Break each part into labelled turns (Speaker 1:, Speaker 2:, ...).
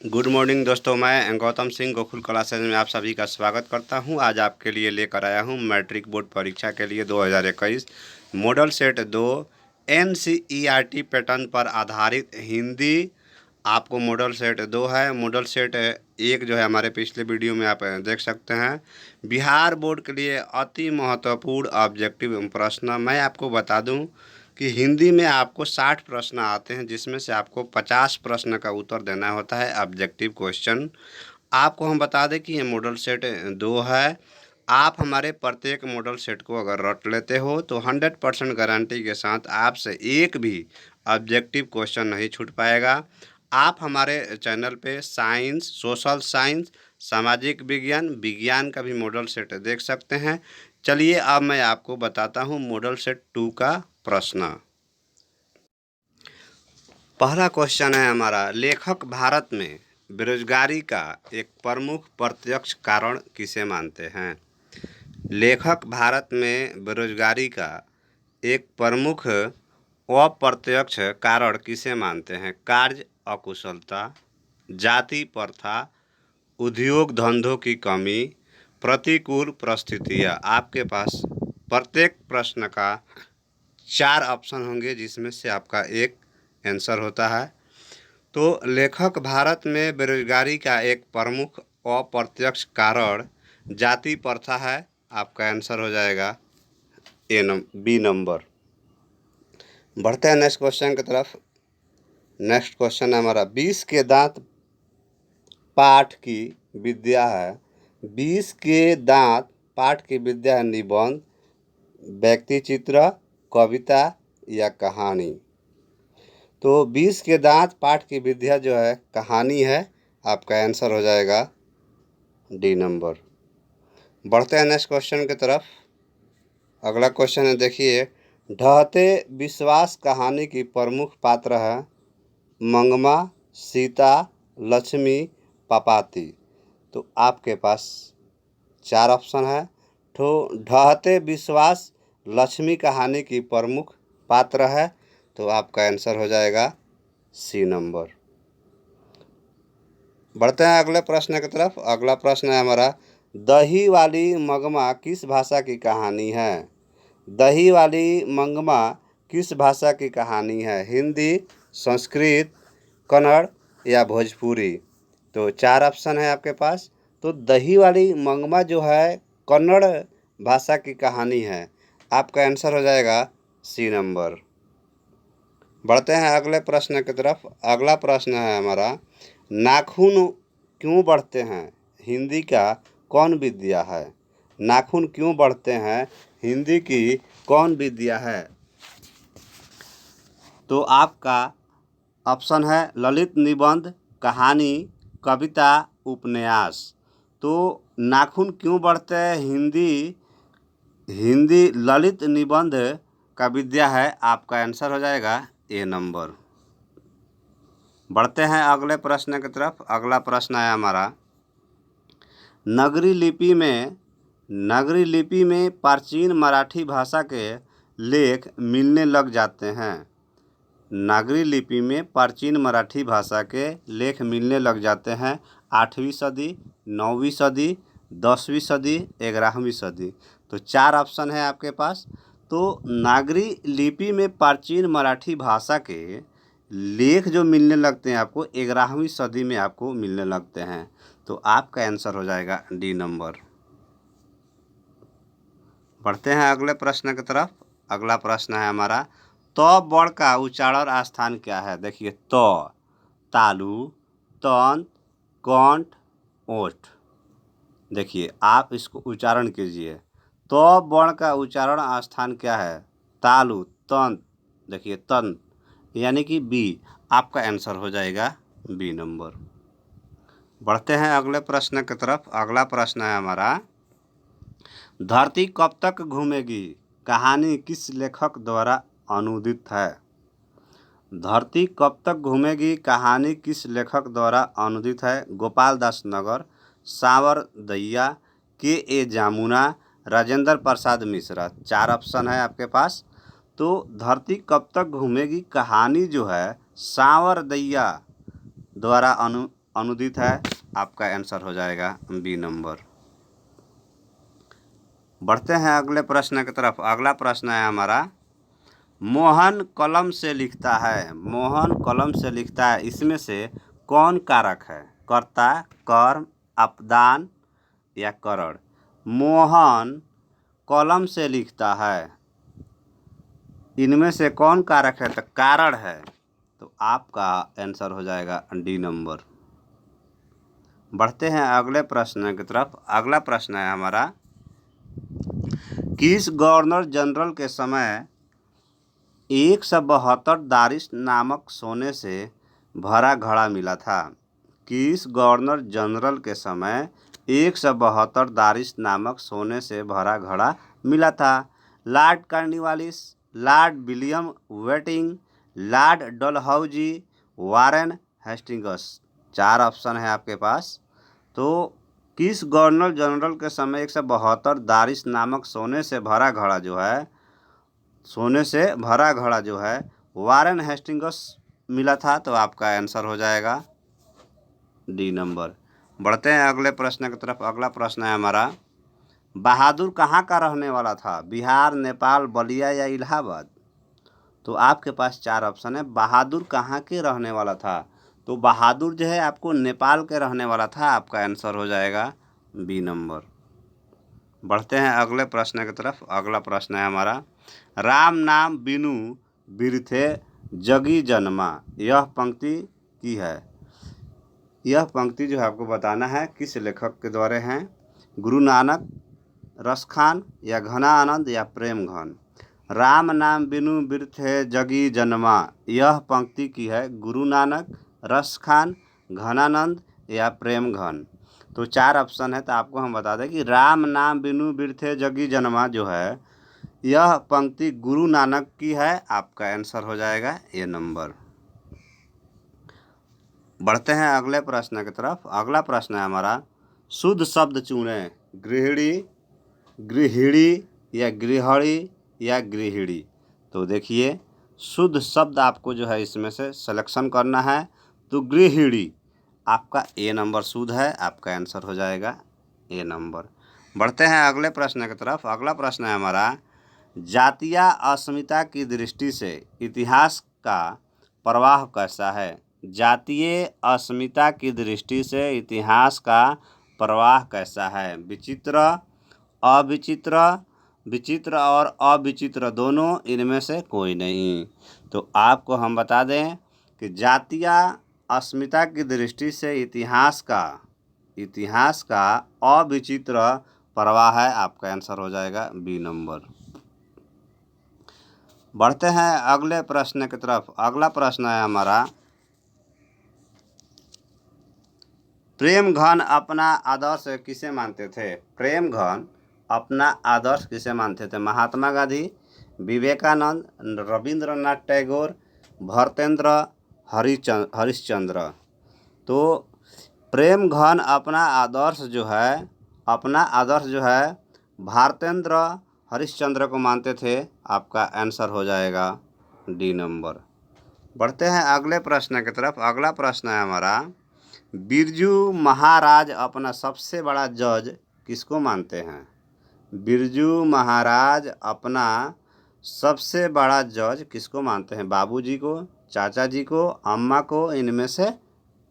Speaker 1: Good morning दोस्तों, मैं Gautam Singh Gokul classes में आप सभी का स्वागत करता हूं। आज आपके लिए लेकर आया हूं मैट्रिक बोर्ड परीक्षा के लिए 2021 मॉडल सेट 2 NCERT पैटर्न पर आधारित हिंदी। आपको मॉडल सेट 2 है। मॉडल सेट 1 जो है हमारे पिछले वीडियो में आप देख सकते हैं। बिहार बोर्ड के लिए अति महत्वपूर्ण ऑब्जेक्टिव प्रश्न मैं आपको बता दूं कि हिंदी में आपको 60 प्रश्न आते हैं, जिसमें से आपको 50 प्रश्न का उत्तर देना होता है ऑब्जेक्टिव क्वेश्चन। आपको हम बता दें कि ये मॉडल सेट 2 है। आप हमारे प्रत्येक मॉडल सेट को अगर रट लेते हो तो 100% गारंटी के साथ आपसे एक भी ऑब्जेक्टिव क्वेश्चन नहीं छूट पाएगा। आप हमारे चैनल पे साइंस, सोशल साइंस, सामाजिक विज्ञान, विज्ञान का भी मॉडल सेट देख सकते हैं। चलिए अब मैं आपको बताता हूँ मॉडल सेट 2 का प्रश्न। पहला क्वेश्चन है हमारा, लेखक भारत में बेरोजगारी का एक प्रमुख प्रत्यक्ष कारण किसे मानते हैं? लेखक भारत में बेरोजगारी का एक प्रमुख अप्रत्यक्ष कारण किसे मानते हैं? कार्य अकुशलता, जाति प्रथा, उद्योग धंधों की कमी, प्रतिकूल परिस्थितियाँ। आपके पास प्रत्येक प्रश्न का 4 ऑप्शन होंगे, जिसमें से आपका एक आंसर होता है। तो लेखक भारत में बेरोजगारी का एक प्रमुख अप्रत्यक्ष कारण जाति प्रथा है। आपका आंसर हो जाएगा बी नंबर। बढ़ते हैं नेक्स्ट क्वेश्चन की तरफ। नेक्स्ट क्वेश्चन है हमारा, 20 के दांत पाठ की विद्या है। 20 के दांत पाठ की विद्या है निबंध, व्यक्ति चित्र, कविता या कहानी। तो 20 के दांत पाठ की विद्या जो है कहानी है। आपका आंसर हो जाएगा डी नंबर। बढ़ते हैं नेक्स्ट क्वेश्चन की तरफ। अगला क्वेश्चन है, देखिए, ढहते विश्वास कहानी की प्रमुख पात्र है मंगमा, सीता, लक्ष्मी, पापाती। तो आपके पास 4 ऑप्शन है। तो ढहते विश्वास लक्ष्मी कहानी की प्रमुख पात्र है, तो आपका आंसर हो जाएगा सी नंबर। बढ़ते हैं अगले प्रश्न की तरफ। अगला प्रश्न है हमारा, दही वाली मंगमा किस भाषा की कहानी है? दही वाली मंगमा किस भाषा की कहानी है? हिंदी, संस्कृत, कन्नड़ या भोजपुरी। तो 4 ऑप्शन है आपके पास। तो दही वाली मंगमा जो है कन्नड़ भाषा की कहानी है। आपका आंसर हो जाएगा सी नंबर। बढ़ते हैं अगले प्रश्न की तरफ। अगला प्रश्न है हमारा, नाखून क्यों बढ़ते हैं? हिंदी का कौन विद्या है? नाखून क्यों बढ़ते हैं? हिंदी की कौन विद्या है? तो आपका ऑप्शन है ललित निबंध, कहानी, कविता, उपन्यास। तो नाखून क्यों बढ़ते हैं? हिंदी ललित निबंध का विद्या है। आपका आंसर हो जाएगा ए नंबर। बढ़ते हैं अगले प्रश्न की तरफ। अगला प्रश्न है हमारा, नगरी लिपि में प्राचीन मराठी भाषा के लेख मिलने लग जाते हैं। नागरी लिपि में प्राचीन मराठी भाषा के लेख मिलने लग जाते हैं 8वीं सदी, 9वीं सदी, 10वीं सदी, 11वीं सदी। तो 4 ऑप्शन है आपके पास। तो नागरी लिपि में प्राचीन मराठी भाषा के लेख जो मिलने लगते हैं आपको 11वीं सदी में आपको मिलने लगते हैं। तो आपका आंसर हो जाएगा डी नंबर। बढ़ते हैं अगले प्रश्न की तरफ। अगला प्रश्न है हमारा, तो बड़ का उच्चारण स्थान क्या है? देखिए, तो, तालु, तंत, कंठ, ओठ। देखिए, आप इसको उच्चारण कीजिए। तो बड़ का उच्चारण स्थान क्या है? तालु, तंत। देखिए, तंत यानी कि बी। आपका आंसर हो जाएगा बी नंबर। बढ़ते हैं अगले प्रश्न की तरफ। अगला प्रश्न है हमारा, धरती कब तक घूमेगी कहानी किस लेखक द्वारा अनुदित है? धरती कब तक घूमेगी कहानी किस लेखक द्वारा अनुदित है? गोपाल दास नगर, सांवर दैया, के जामुना, राजेंद्र प्रसाद मिश्रा। 4 ऑप्शन है आपके पास। तो धरती कब तक घूमेगी कहानी जो है सांवर दैया द्वारा अनुदित है, आपका आंसर हो जाएगा बी नंबर। बढ़ते हैं अगले प्रश्न की तरफ। अगला प्रश्न है हमारा, मोहन कलम से लिखता है। मोहन कलम से लिखता है, इसमें से कौन कारक है? कर्ता, कर्म, अपदान या करण? मोहन कलम से लिखता है, इनमें से कौन कारक है? तो कारण है, तो आपका आंसर हो जाएगा डी नंबर। बढ़ते हैं अगले प्रश्न की तरफ। अगला प्रश्न है हमारा, किस गवर्नर जनरल के समय 172 दारिश नामक सोने से भरा घड़ा मिला था? किस गवर्नर जनरल के समय 172 दारिश नामक सोने से भरा घड़ा मिला था? Lord Cornwallis, Lord William waiting, Lord Dalhousie, Warren Hastings. 4 option है आपके पास। तो किस गवर्नर जनरल के समय 172 दारिश नामक सोने से भरा घड़ा जो है वारेन हेस्टिंग्स मिला था? तो आपका आंसर हो जाएगा डी नंबर। बढ़ते हैं अगले प्रश्न की तरफ। अगला प्रश्न है हमारा, बहादुर कहाँ का रहने वाला था? बिहार, नेपाल, बलिया या इलाहाबाद? तो आपके पास 4 ऑप्शन है। बहादुर कहाँ के रहने वाला था? तो बहादुर जो है आपको नेपाल के रहने वाला था, आपका आंसर हो जाएगा बी नंबर। बढ़ते हैं अगले प्रश्न की तरफ। अगला प्रश्न है हमारा, राम नाम बिनु बिरथे जगी जन्मा, यह पंक्ति की है? यह पंक्ति जो है आपको बताना है किस लेखक के द्वारा है? गुरु नानक, रसखान या घना आनंद या प्रेम घन? राम नाम बिनु बिरथे जगी जन्मा, यह पंक्ति की है गुरु नानक, रसखान, घनानंद या प्रेम घन? तो 4 ऑप्शन है, तो आपको हम बता दें कि राम नाम बिनु बिरथे जगी जन्मा जो है यह पंक्ति गुरु नानक की है, आपका आंसर हो जाएगा ए नंबर। बढ़ते हैं अगले प्रश्न की तरफ। अगला प्रश्न है हमारा, शुद्ध शब्द चुनें। गृहिणी, गृहिणी या गृहणी या गृहिणी? तो देखिए, शुद्ध शब्द आपको जो है इसमें से सिलेक्शन करना है। तो गृहिणी आपका ए नंबर शुद्ध है, आपका आंसर हो जाएगा ए नंबर। बढ़ते हैं अगले प्रश्न की तरफ। अगला प्रश्न है हमारा, जातीय अस्मिता की दृष्टि से इतिहास का प्रवाह कैसा है? जातीय अस्मिता की दृष्टि से इतिहास का प्रवाह कैसा है? विचित्र, अविचित्र, विचित्र और अविचित्र दोनों, इनमें से कोई नहीं? तो आपको हम बता दें कि जातीय अस्मिता की दृष्टि से इतिहास का अविचित्र प्रवाह है, आपका आंसर हो जाएगा बी नंबर। बढ़ते हैं अगले प्रश्न की तरफ। अगला प्रश्न है हमारा, प्रेम घन अपना आदर्श किसे मानते थे? प्रेम घन अपना आदर्श किसे मानते थे? महात्मा गांधी, विवेकानंद, रविंद्रनाथ टैगोर, भरतेंद्र हरिश्चंद्र? तो प्रेम घन अपना आदर्श जो है भारतेंद्र हरिश्चंद्र को मानते थे, आपका आंसर हो जाएगा डी नंबर। बढ़ते हैं अगले प्रश्न की तरफ। अगला प्रश्न है हमारा, बिरजू महाराज अपना सबसे बड़ा जज किसको मानते हैं? बिरजू महाराज अपना सबसे बड़ा जज किसको मानते हैं? बाबूजी को, चाचा जी को, अम्मा को, इनमें से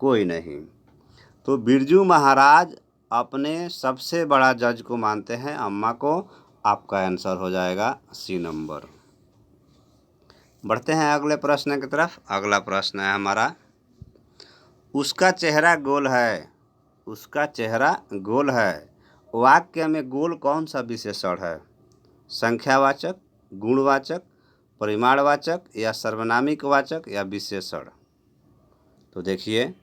Speaker 1: कोई नहीं? तो बिरजू महाराज अपने सबसे बड़ा जज को मानते हैं, अम्मा को, आपका आंसर हो जाएगा सी नंबर। बढ़ते हैं अगले प्रश्न की तरफ। अगला प्रश्न है हमारा, उसका चेहरा गोल है, उसका चेहरा गोल है, वाक्य में गोल कौन सा विशेषण है? संख्यावाचक, गुणवाचक, परिमाणवाचक या सर्वनामिक वाचक या विशेषण? तो देखिए,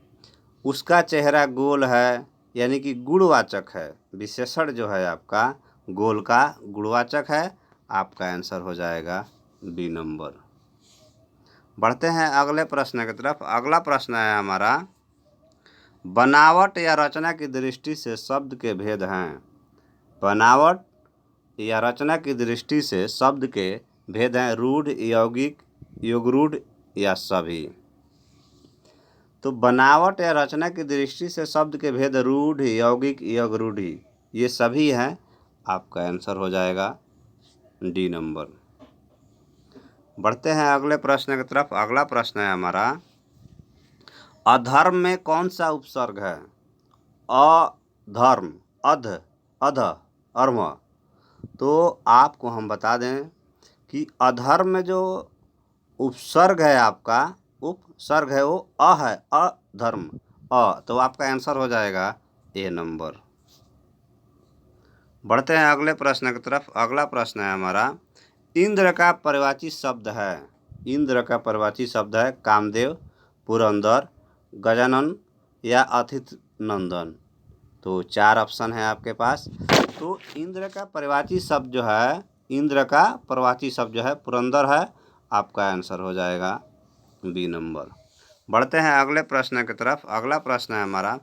Speaker 1: उसका चेहरा गोल है यानी कि गुणवाचक है, विशेषण जो है आपका गोल का गुणवाचक है, आपका आंसर हो जाएगा बी नंबर। बढ़ते हैं अगले प्रश्न की तरफ। अगला प्रश्न है हमारा, बनावट या रचना की दृष्टि से शब्द के भेद हैं। बनावट या रचना की दृष्टि से शब्द के भेद हैं, रूढ़, यौगिक, योगरूढ़ या सभी? तो बनावट या रचना की दृष्टि से शब्द के भेद रूढ़, यौगिक, यगरूढ़ी ये सभी हैं। आपका आंसर हो जाएगा डी नंबर। बढ़ते हैं अगले प्रश्न की तरफ। अगला प्रश्न है हमारा, अधर्म में कौन सा उपसर्ग है? अधर्म, अध, अध, अर्म। तो आपको हम बता दें कि अधर्म में जो उपसर्ग है, आपका उपसर्ग है वो अ है, अधर्म, अ। तो आपका आंसर हो जाएगा ए नंबर। बढ़ते हैं अगले प्रश्न की तरफ। अगला प्रश्न है हमारा, इंद्र का परिवाची शब्द है। इंद्र का परिवाची शब्द है कामदेव, पुरंदर, गजानन या अथित नंदन। तो 4 ऑप्शन है आपके पास। तो इंद्र का परिवाची शब्द जो है, इंद्र का परिवाची शब्द जो है पुरंदर है। आपका आंसर हो जाएगा बी नंबर। बढ़ते हैं अगले प्रश्न की तरफ। अगला प्रश्न है हमारा,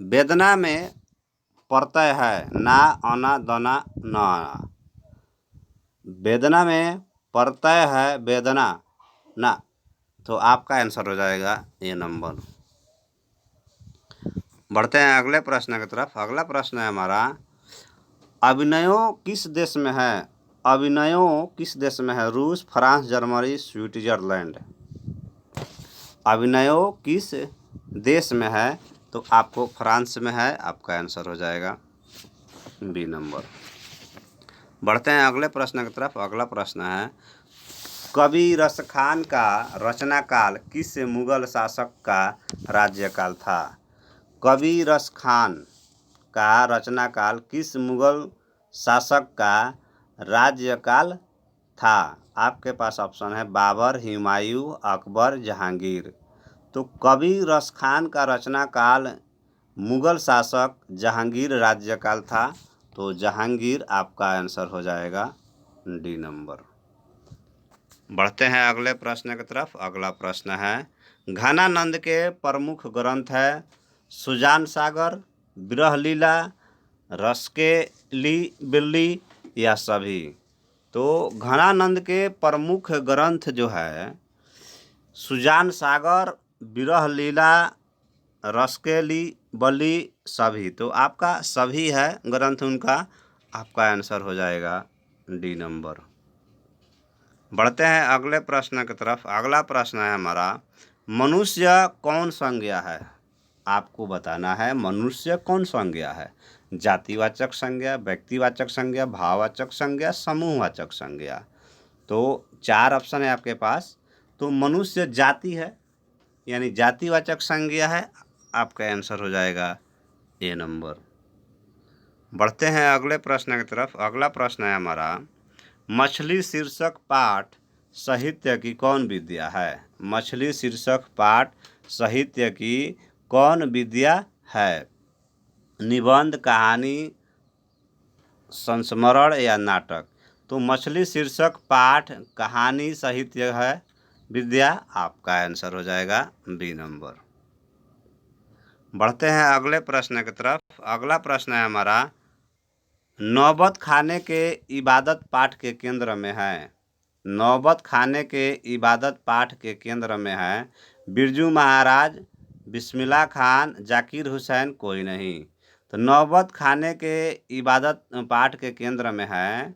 Speaker 1: वेदना में प्रत्यय है ना, आना, दना, न आना। वेदना में प्रत्यय है वेदना ना। तो आपका आंसर हो जाएगा ए नंबर। बढ़ते हैं अगले प्रश्न की तरफ। अगला प्रश्न है हमारा, अभिनयों किस देश में है? अभिनयों किस देश में है? रूस, फ्रांस, जर्मनी, स्विट्जरलैंड। अभिनयों किस देश में है? तो आपको फ्रांस में है। आपका आंसर हो जाएगा बी नंबर। बढ़ते हैं अगले प्रश्न की तरफ। अगला प्रश्न है, कवि रसखान का रचना काल किस मुगल शासक का राज्यकाल था? कवि रसखान का रचना काल किस मुगल शासक का राज्यकाल था? आपके पास ऑप्शन है बाबर, हुमायूं, अकबर, जहांगीर। तो कवि रसखान का रचना काल मुगल शासक जहांगीर राज्यकाल था। तो जहांगीर आपका आंसर हो जाएगा डी नंबर। बढ़ते हैं अगले प्रश्न की तरफ। अगला प्रश्न है, घनानंद के प्रमुख ग्रंथ है सुजान सागर, विरह लीला, रसकेली बिल्ली या सभी। तो घनानंद के प्रमुख ग्रंथ जो है सुजान सागर, विरह लीला, रसकेली बल्ली, सभी। तो आपका सभी है ग्रंथ उनका। आपका आंसर हो जाएगा डी नंबर। बढ़ते हैं अगले प्रश्न की तरफ। अगला प्रश्न है हमारा, मनुष्य कौन संज्ञा है? आपको बताना है मनुष्य कौन संज्ञा है। जातिवाचक संज्ञा, व्यक्तिवाचक संज्ञा, भाववाचक संज्ञा, समूहवाचक संज्ञा। तो 4 ऑप्शन है आपके पास। तो मनुष्य जाति है, यानी जातिवाचक संज्ञा है। आपका आंसर हो जाएगा ए नंबर। बढ़ते हैं अगले प्रश्न की तरफ। अगला प्रश्न है हमारा, मछली शीर्षक पाठ साहित्य की कौन विद्या है? मछली शीर्षक पाठ साहित्य की कौन विद्या है? निबंध, कहानी, संस्मरण या नाटक। तो मछली शीर्षक पाठ कहानी साहित्य है विद्या। आपका आंसर हो जाएगा बी नंबर। बढ़ते हैं अगले प्रश्न की तरफ। अगला प्रश्न है हमारा, नौबत खाने के इबादत पाठ के केंद्र में है। नौबत खाने के इबादत पाठ के केंद्र में है बिरजू महाराज, बिस्मिल्लाह खान, जाकिर हुसैन, कोई नहीं। तो नौबत खाने के इबादत पाठ के केंद्र में है,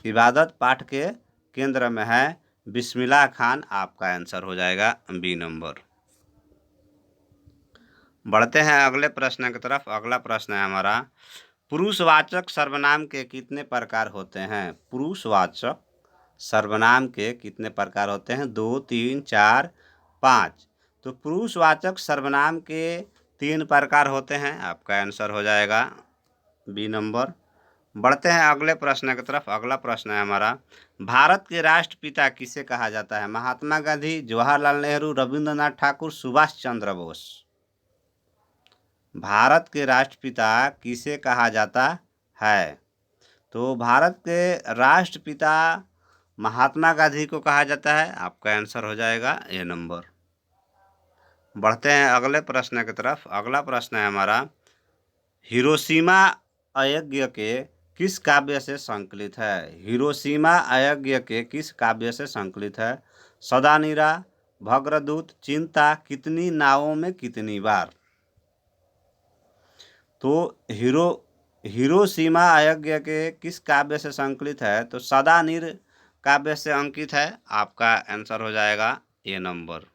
Speaker 1: इबादत पाठ के केंद्र में है बिस्मिल्लाह खान। आपका आंसर हो जाएगा बी नंबर। बढ़ते हैं अगले प्रश्न की तरफ। अगला प्रश्न है हमारा, पुरुषवाचक सर्वनाम के कितने प्रकार होते हैं? पुरुषवाचक सर्वनाम के कितने प्रकार होते हैं? 2, 3, 4, 5। तो पुरुषवाचक सर्वनाम के 3 प्रकार होते हैं। आपका आंसर हो जाएगा बी नंबर। बढ़ते हैं अगले प्रश्न की तरफ। अगला प्रश्न है हमारा, भारत के राष्ट्रपिता किसे कहा जाता है? महात्मा गांधी, जवाहरलाल नेहरू, रविंद्रनाथ ठाकुर, सुभाष चंद्र बोस। भारत के राष्ट्रपिता किसे कहा जाता है? तो भारत के राष्ट्रपिता महात्मा गांधी को कहा जाता है। आपका आंसर हो जाएगा ए नंबर। बढ़ते हैं अगले प्रश्न की तरफ। अगला प्रश्न है हमारा, हिरोशिमा अयज्ञ के किस काव्य से संकलित है? हिरोशिमा अयज्ञ के किस काव्य से संकलित है? सदानीरा, भद्रदूत, चिंता, कितनी नावों में कितनी बार। तो हिरोशिमा अयज्ञ के किस काव्य से संकलित है? तो सदानीर काव्य से अंकित है। आपका आंसर हो जाएगा ए नंबर।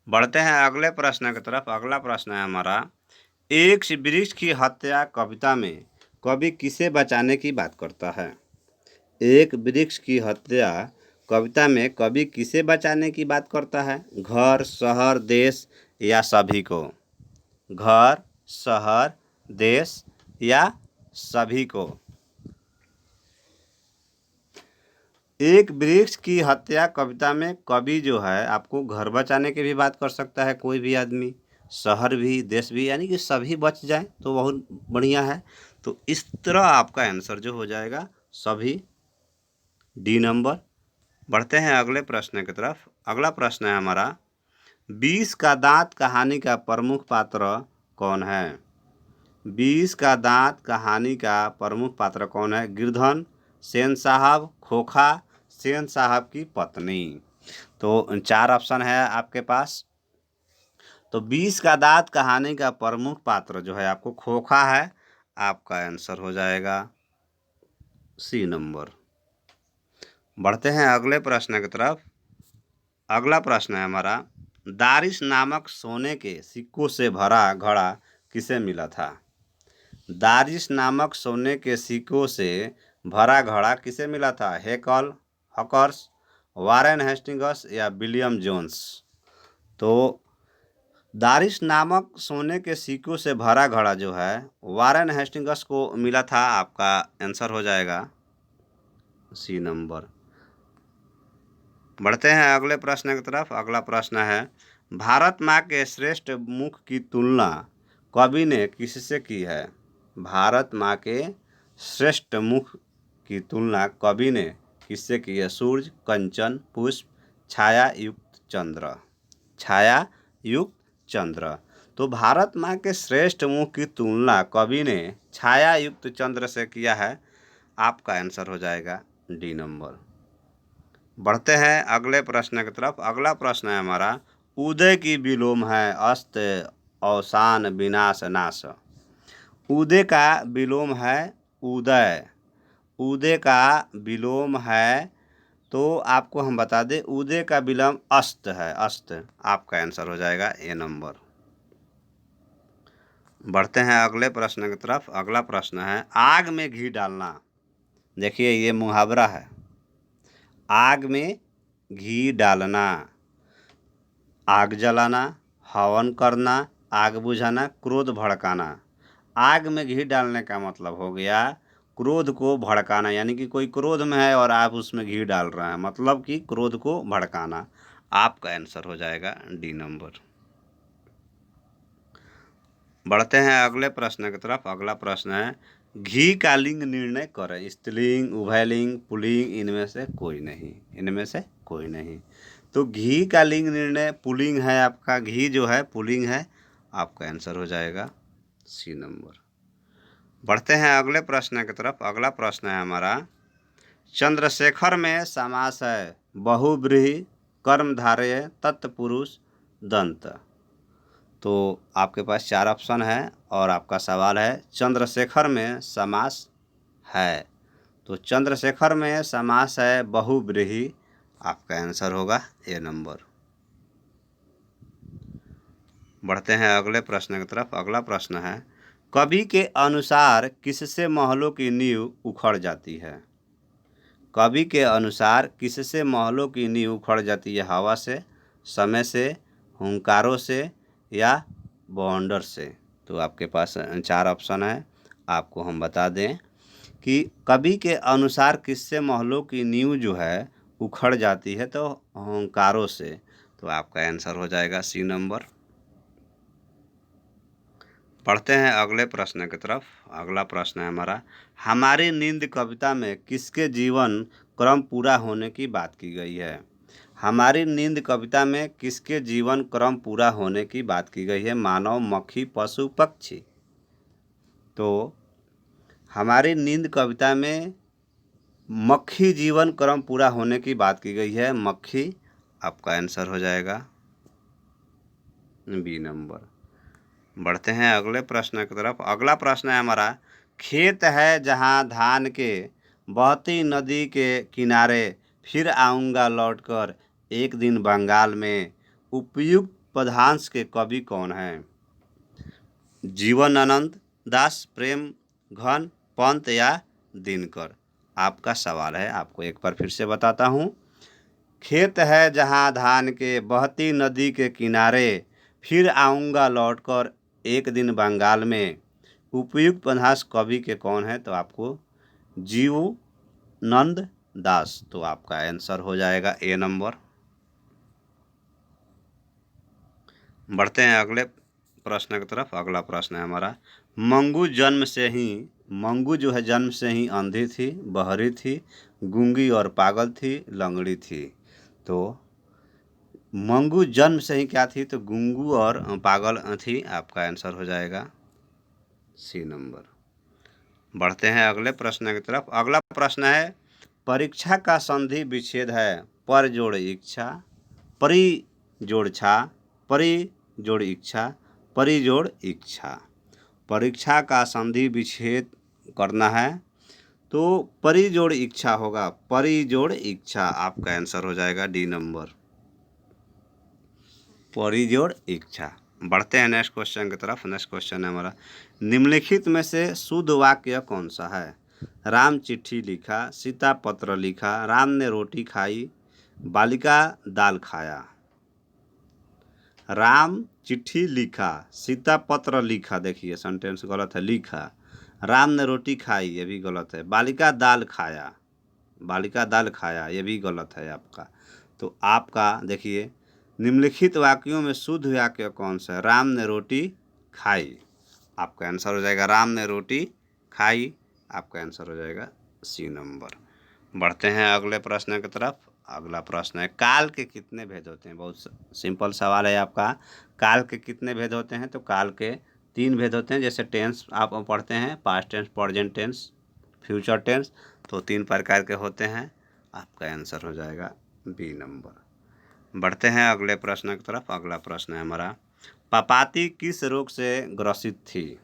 Speaker 1: बढ़ते हैं अगले प्रश्न की तरफ। अगला प्रश्न है हमारा, एक वृक्ष की हत्या कविता में कवि किसे बचाने की बात करता है? एक वृक्ष की हत्या कविता में कवि किसे बचाने की बात करता है? घर, शहर, देश या सभी को? घर, शहर, देश या सभी को? एक वृक्ष की हत्या कविता में कवि जो है आपको घर बचाने की भी बात कर सकता है, कोई भी आदमी, शहर भी, देश भी, यानी कि सभी बच जाए तो बहुत बढ़िया है। तो इस तरह आपका आंसर जो हो जाएगा सभी, डी नंबर। बढ़ते हैं अगले प्रश्न की तरफ। अगला प्रश्न है हमारा, 20 का दांत कहानी का प्रमुख पात्र कौन है? 20 का दांत कहानी का प्रमुख पात्र कौन है? गिरधन, सेन साहब, खोखा, सेन साहब की पत्नी। तो 4 ऑप्शन है आपके पास। तो 20 का दांत कहानी का प्रमुख पात्र जो है आपको खोखा है। आपका आंसर हो जाएगा सी नंबर। बढ़ते हैं अगले प्रश्न की तरफ। अगला प्रश्न है हमारा, दारिश नामक सोने के सिक्कों से भरा घड़ा किसे मिला था? दारिश नामक सोने के सिक्कों से भरा घड़ा किसे मिला था? हेकल, हॉकर्स, वारेन हेस्टिंग्स या विलियम जोन्स। तो दारिश नामक सोने के सिक्कों से भरा घड़ा जो है वारेन हेस्टिंग्स को मिला था। आपका आंसर हो जाएगा सी नंबर। बढ़ते हैं अगले प्रश्न की तरफ। अगला प्रश्न है, भारत माँ के श्रेष्ठ मुख की तुलना कवि ने किससे की है? भारत माँ के श्रेष्ठ मुख की तुलना कवि ने किससे की है? सूर्य, कंचन, पुष्प, छाया युक्त चंद्र। छाया युक्त चंद्र। तो भारत माँ के श्रेष्ठ मुख की तुलना कवि ने छाया युक्त चंद्र से किया है। आपका आंसर हो जाएगा डी नंबर। बढ़ते हैं अगले प्रश्न की तरफ। अगला प्रश्न है हमारा, उदय की विलोम है, अस्त, अवसान, विनाश, नाश। उदय का विलोम है उदय। उदय का विलोम है तो आपको हम बता दें उदय का विलोम अस्त है, अस्त। आपका आंसर हो जाएगा ए नंबर। बढ़ते हैं अगले प्रश्न की तरफ। अगला प्रश्न है, आग में घी डालना। देखिए ये मुहावरा है, आग में घी डालना, आग जलाना, हवन करना, आग बुझाना, क्रोध भड़काना। आग में घी डालने का मतलब हो गया क्रोध को भड़काना, यानी कि कोई क्रोध में है और आप उसमें घी डाल रहे हैं, मतलब कि क्रोध को भड़काना। आपका आंसर हो जाएगा डी नंबर। बढ़ते हैं अगले प्रश्न की तरफ। अगला प्रश्न है, घी का लिंग निर्णय करें। स्त्रीलिंग, उभयलिंग, पुल्लिंग, इनमें से कोई नहीं। इनमें से कोई नहीं। तो घी का लिंग निर्णय पुल्लिंग है। आपका घी जो है पुल्लिंग है। आपका आंसर हो जाएगा सी नंबर। बढ़ते हैं अगले प्रश्न की तरफ। अगला प्रश्न है हमारा, चंद्रशेखर में समास है बहुव्रीहि, कर्मधारय, तत्पुरुष, दंत। तो आपके पास 4 ऑप्शन है और आपका सवाल है चंद्रशेखर में समास है। तो चंद्रशेखर में समास है बहुव्रीहि। आपका आंसर होगा ए नंबर। बढ़ते हैं अगले प्रश्न की तरफ। अगला प्रश्न है, कवि के अनुसार किससे महलों की नींव उखड़ जाती है? कवि के अनुसार किससे महलों की नींव उखड़ जाती है? हवा से, समय से, हुंकारों से या बवंडर से। तो आपके पास 4 ऑप्शन है। आपको हम बता दें कि कवि के अनुसार किससे महलों की नींव जो है उखड़ जाती है? तो हुंकारों से। तो आपका आंसर हो जाएगा सी नंबर। पढ़ते हैं अगले प्रश्न की तरफ। अगला प्रश्न है हमारा, हमारी नींद कविता में किसके जीवन क्रम पूरा होने की बात की गई है? हमारी नींद कविता में किसके जीवन क्रम पूरा होने की बात की गई है? मानव, मक्खी, पशु, पक्षी। तो हमारी नींद कविता में मक्खी जीवन क्रम पूरा होने की बात की गई है। मक्खी आपका आंसर हो जाएगा बी नंबर। बढ़ते हैं अगले प्रश्न की तरफ। अगला प्रश्न है हमारा, खेत है जहाँ धान के बहती नदी के किनारे, फिर आऊँगा लौटकर एक दिन बंगाल में, उपयुक्त पदांश के कवि कौन हैं? जीवनानंद दास, प्रेम घन, पंत या दिनकर? आपका सवाल है, आपको एक बार फिर से बताता हूँ। खेत है जहाँ धान के बहती नदी के किनारे, फिर आऊँगा लौटकर एक दिन बंगाल में, उपयुक्त पदांश कवि के कौन है? तो आपको जीवनानंद दास। तो आपका आंसर हो जाएगा ए नंबर। बढ़ते हैं अगले प्रश्न की तरफ। अगला प्रश्न है हमारा, मंगू जो है जन्म से ही अंधी थी, बहरी थी, गूंगी और पागल थी, लंगड़ी थी। तो मंगू जन्म से ही क्या थी? तो गूंगू और पागल थी। आपका आंसर हो जाएगा सी नंबर। बढ़ते हैं अगले प्रश्न की तरफ। अगला प्रश्न है, परीक्षा का संधि विच्छेद है, पर जोड़ इच्छा, परि जोड़ छा, परि जोड़ इच्छा, परि जोड़ इच्छा। परीक्षा का संधि विच्छेद करना है तो परि जोड़ इच्छा होगा, परि जोड़ इच्छा। आपका आंसर हो जाएगा डी नंबर, परि जोड़ इच्छा। बढ़ते हैं नेक्स्ट क्वेश्चन की तरफ। नेक्स्ट क्वेश्चन है हमारा, निम्नलिखित में से शुद्ध वाक्य कौन सा है? राम चिट्ठी लिखा, सीता पत्र लिखा, राम ने रोटी खाई, बालिका दाल खाया। राम चिट्ठी लिखा, सीता पत्र लिखा, देखिए सेंटेंस गलत है, लिखा। राम ने रोटी खाई, ये भी गलत है। बालिका दाल खाया, बालिका दाल खाया, ये भी गलत है आपका। तो आपका देखिए, निम्नलिखित वाक्यों में शुद्ध वाक्य कौन सा है? राम ने रोटी खाई। आपका आंसर हो जाएगा राम ने रोटी खाई। आपका आंसर हो जाएगा सी नंबर। बढ़ते हैं अगले प्रश्न की तरफ। अगला प्रश्न है, काल के कितने भेद होते हैं? बहुत सिंपल सवाल है आपका। काल के कितने भेद होते हैं? तो काल के 3 भेद होते हैं। जैसे टेंस आप पढ़ते हैं, past tense, present tense, future tense, तो 3 प्रकार के होते हैं। आपका आंसर हो जाएगा बी नंबर। बढ़ते हैं अगले प्रश्न की तरफ। अगला प्रश्न है हमारा, पपाती किस रोग से ग्रसित थी?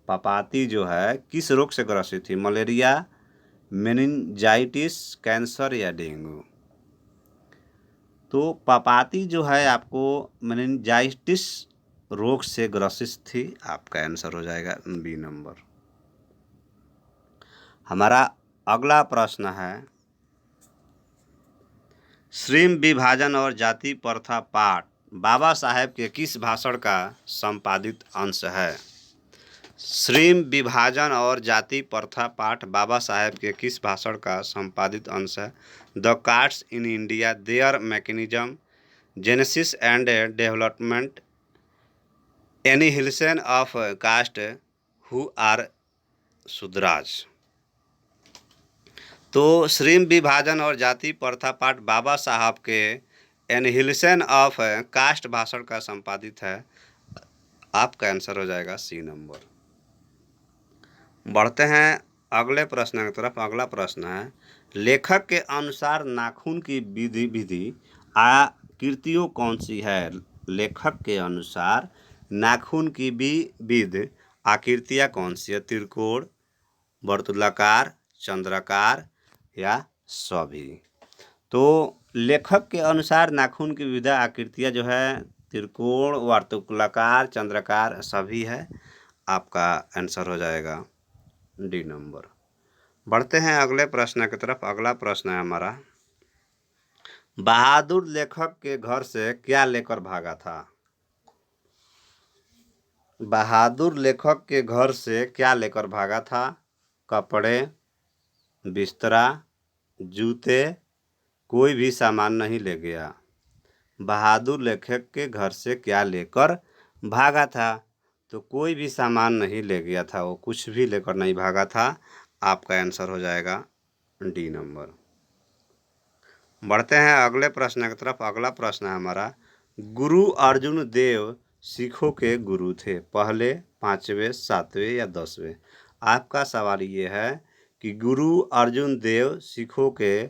Speaker 1: पपाती जो है किस रोग से ग्रसित थी? मलेरिया, मेनिंजाइटिस, कैंसर या डेंगू? तो पपाती जो है आपको मेनिंजाइटिस रोग से ग्रसित थी। आपका आंसर हो जाएगा बी नंबर। हमारा अगला प्रश्न है, श्रम विभाजन और जाति प्रथा पाठ बाबा साहेब के किस भाषण का संपादित अंश है? श्रम विभाजन और जाति प्रथा पाठ बाबा साहेब के किस भाषण का संपादित अंश है? The castes in India, their mechanism, genesis and development, annihilation of caste, who are Shudras? तो श्रम विभाजन और जाति प्रथा पाठ बाबा साहब के एनिहिलेशन ऑफ कास्ट भाषण का संपादित है। आपका आंसर हो जाएगा सी नंबर। बढ़ते हैं अगले प्रश्न की तरफ। अगला प्रश्न है, लेखक के अनुसार नाखून की विधि आकृतियों कौन सी है? लेखक के अनुसार नाखून की विधि आकृतियाँ कौन सी है? त्रिकोण, वर्तुलाकार, चंद्राकार या सभी? तो लेखक के अनुसार नाखून की विविध आकृतियाँ जो है त्रिकोण, वर्तुलाकार, चंद्राकार, सभी है। आपका आंसर हो जाएगा डी नंबर। बढ़ते हैं अगले प्रश्न की तरफ। अगला प्रश्न है हमारा, बहादुर लेखक के घर से क्या लेकर भागा था? बहादुर लेखक के घर से क्या लेकर भागा था? कपड़े, बिस्तरा, जूते, कोई भी सामान नहीं ले गया। बहादुर लेखक के घर से क्या लेकर भागा था? तो कोई भी सामान नहीं ले गया था, वो कुछ भी लेकर नहीं भागा था। आपका आंसर हो जाएगा डी नंबर। बढ़ते हैं अगले प्रश्न की तरफ। अगला प्रश्न है हमारा, गुरु अर्जुन देव सिखों के गुरु थे, पहले, 5वें, 7वें या 10वें? आपका सवाल ये है कि गुरु अर्जुन देव सिखों के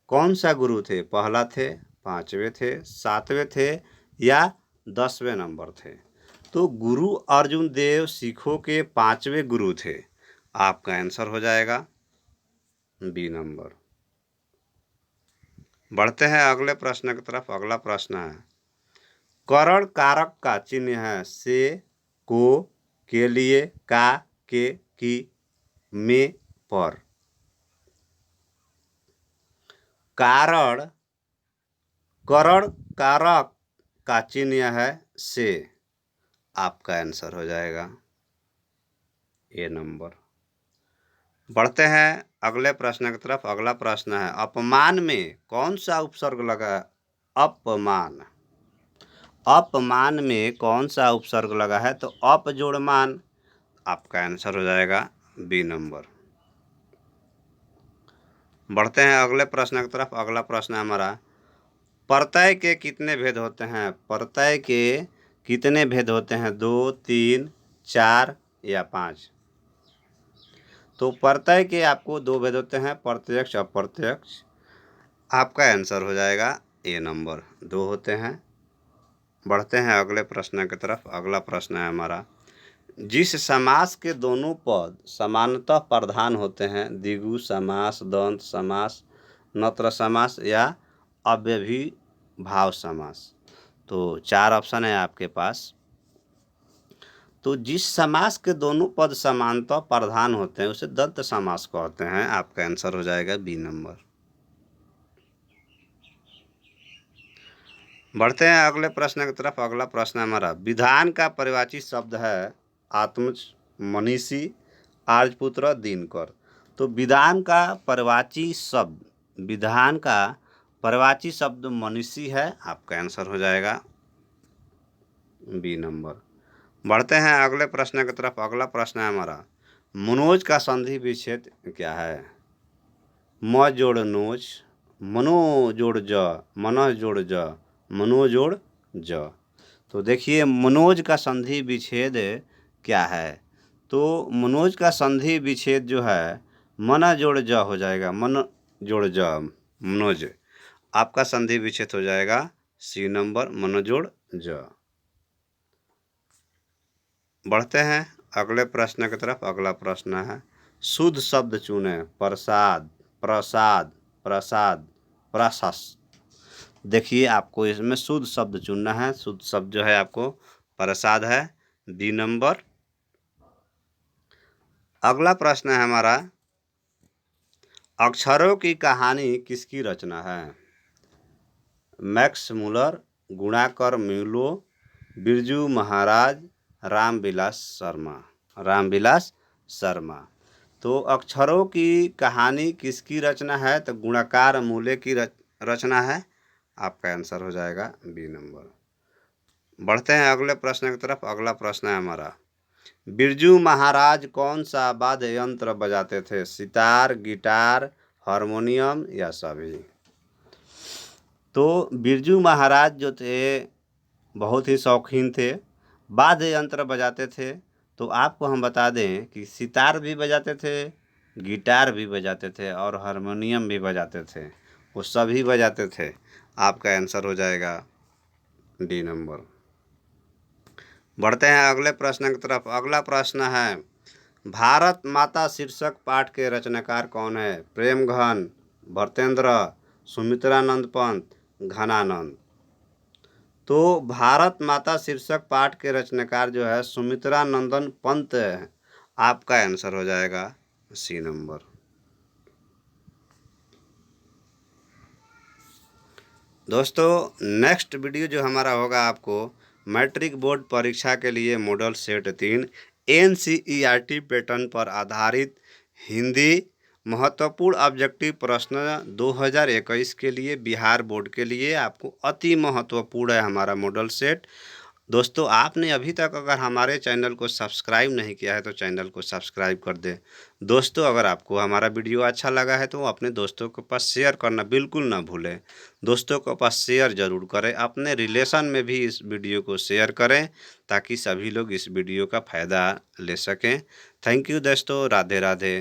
Speaker 1: कौन सा गुरु थे? पहला थे, पांचवें थे, सातवें थे या 10वें नंबर थे? तो गुरु अर्जुन देव सिखों के पांचवें गुरु थे। आपका आंसर हो जाएगा बी नंबर। बढ़ते हैं अगले प्रश्न की तरफ। अगला प्रश्न है, करण कारक का चिन्ह है से, को, के लिए, का, के, की, में, पर। कारण करण कारक का चिन्ह है से। आपका आंसर हो जाएगा ए नंबर। बढ़ते हैं अगले प्रश्न की तरफ। अगला प्रश्न है, अपमान में कौन सा उपसर्ग लगा? अपमान, अपमान में कौन सा उपसर्ग लगा है? तो अप जोड़ मान। आपका आंसर हो जाएगा बी नंबर। बढ़ते हैं अगले प्रश्न की तरफ। अगला प्रश्न है हमारा, प्रत्यय के कितने भेद होते हैं? प्रत्यय के कितने भेद होते हैं? 2, 3, 4 या 5? तो प्रत्यय के आपको 2 भेद होते हैं, प्रत्यक्ष अप्रत्यक्ष। आपका आंसर हो जाएगा ए नंबर, 2 होते हैं। बढ़ते हैं अगले प्रश्न की तरफ। अगला प्रश्न है हमारा, जिस समास के दोनों पद समानतः प्रधान होते हैं, द्विगु समास, द्वंद्व समास, नत्र समास या अव्ययीभाव समास। तो 4 ऑप्शन है आपके पास। तो जिस समास के दोनों पद समानतः प्रधान होते हैं उसे द्वंद्व समास कहते हैं। आपका आंसर हो जाएगा बी नंबर। बढ़ते हैं अगले प्रश्न की तरफ। अगला प्रश्न हमारा, विधान का परिवाची शब्द है आत्मज, मनीषी, आर्यपुत्र, दिनकर। तो विधान का परिवाची शब्द, विधान का परिवाची शब्द मनीषी है। आपका आंसर हो जाएगा बी नंबर। बढ़ते हैं अगले प्रश्न की तरफ। अगला प्रश्न है हमारा, मनोज का संधि विच्छेद क्या है? म जोड़ नोज, मनो जोड़ ज, मन जोड़ ज, मनो जोड़ ज। तो देखिए मनोज का संधि विच्छेद क्या है? तो मनोज का संधि विच्छेद जो है मन जोड़ ज हो जाएगा, मन जोड़ ज, मनोज। आपका संधि विच्छेद हो जाएगा सी नंबर, मन जोड़ ज। बढ़ते हैं अगले प्रश्न की तरफ। अगला प्रश्न है, शुद्ध शब्द चुने। प्रसाद, प्रसाद, प्रसाद, प्रशस्त। देखिए आपको इसमें शुद्ध शब्द चुनना है। शुद्ध शब्द जो है आपको प्रसाद है, डी नंबर। अगला प्रश्न है हमारा, अक्षरों की कहानी किसकी रचना है? Max Muller, Gunakar म्यूलो, Birju Maharaj, Ramvilas Sharma. रामविलास शर्मा। तो अक्षरों की कहानी किसकी रचना है? तो गुणाकार मूल्य की रचना है। आपका आंसर हो जाएगा बी नंबर। बढ़ते हैं अगले प्रश्न की तरफ। अगला प्रश्न है हमारा, बिरजू महाराज कौन सा वाद्य यंत्र बजाते थे? सितार, गिटार, हारमोनियम या सभी? तो बिरजू महाराज जो थे बहुत ही शौकीन थे, वाद्य यंत्र बजाते थे। तो आपको हम बता दें कि सितार भी बजाते थे, गिटार भी बजाते थे और हारमोनियम भी बजाते थे। वो सभी बजाते थे। आपका आंसर हो जाएगा डी नंबर। बढ़ते हैं अगले प्रश्न की तरफ। अगला प्रश्न है, भारत माता शीर्षक पाठ के रचनाकार कौन है? प्रेमघन, भरतेंद्र, सुमित्रानंद पंत, घनानंद। तो भारत माता शीर्षक पाठ के रचनाकार जो है सुमित्रानंदन पंत है। आपका आंसर हो जाएगा सी नंबर। दोस्तों नेक्स्ट वीडियो जो हमारा होगा आपको मैट्रिक बोर्ड परीक्षा के लिए मॉडल सेट 3 NCERT पैटर्न पर आधारित हिंदी महत्वपूर्ण ऑब्जेक्टिव प्रश्न 2021 के लिए बिहार बोर्ड के लिए आपको अति महत्वपूर्ण है हमारा मॉडल सेट। दोस्तों आपने अभी तक अगर हमारे चैनल को सब्सक्राइब नहीं किया है तो चैनल को सब्सक्राइब कर दें। दोस्तों अगर आपको हमारा वीडियो अच्छा लगा है तो अपने दोस्तों के पास शेयर करना बिल्कुल ना भूलें। दोस्तों के पास शेयर ज़रूर करें, अपने रिलेशन में भी इस वीडियो को शेयर करें ताकि सभी लोग इस वीडियो का फ़ायदा ले सकें। थैंक यू दोस्तों, राधे राधे।